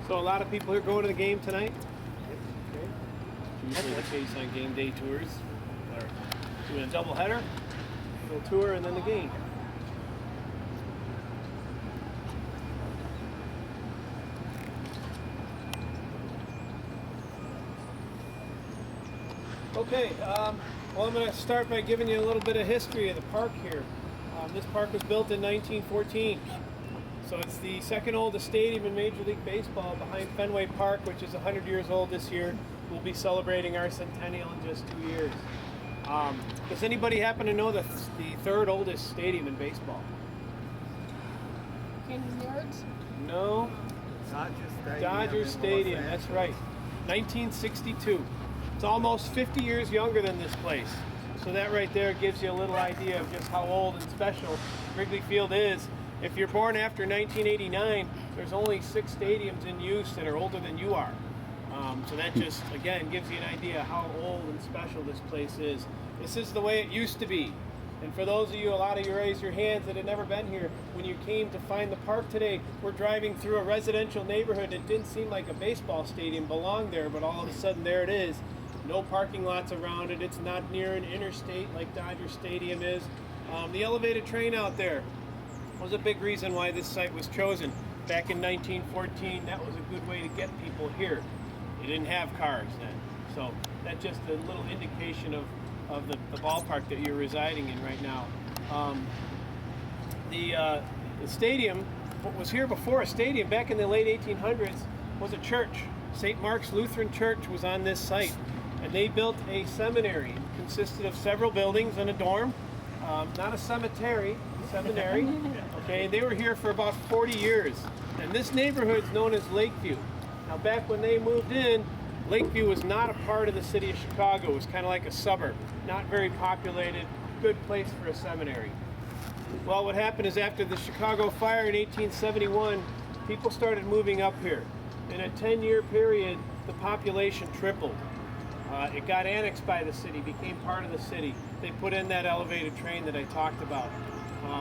So a lot of people here going to the game tonight? Okay. Usually the case on game day tours. Or doing a double header, a little tour, and then the game. Okay, well, I'm going to start by giving you a little bit of history of the park here. This park was built in 1914. So it's the second oldest stadium in Major League Baseball behind Fenway Park, which is 100 years old this year. We'll be celebrating our centennial in just 2 years. Does anybody happen to know the third oldest stadium in baseball? Canyon Yards? No. Dodger Stadium, that's right. 1962. It's almost 50 years younger than this place. So that right there gives you a little idea of just how old and special Wrigley Field is. If you're born after 1989, there's only 6 stadiums in use that are older than you are. So that just, again, gives you an idea how old and special this place is. This is the way it used to be. And for those of you, a lot of you raised your hands that had never been here, when you came to find the park today, we're driving through a residential neighborhood that didn't seem like a baseball stadium belonged there, but all of a sudden there it is. No parking lots around it. It's not near an interstate like Dodger Stadium is. The elevated train out there was a big reason why this site was chosen. Back in 1914, that was a good way to get people here. You didn't have cars then. So that's just a little indication of the ballpark that you're residing in right now. The stadium, what was here before a stadium back in the late 1800s, was a church. St. Mark's Lutheran Church was on this site. And they built a seminary. It consisted of several buildings and a dorm. Not a cemetery, seminary. Okay, they were here for about 40 years. And this neighborhood is known as Lakeview. Now back when they moved in, Lakeview was not a part of the city of Chicago. It was kind of like a suburb. Not very populated, good place for a seminary. Well, what happened is after the Chicago fire in 1871, people started moving up here. In a 10-year period, the population tripled. It got annexed by the city, became part of the city. They put in that elevated train that I talked about.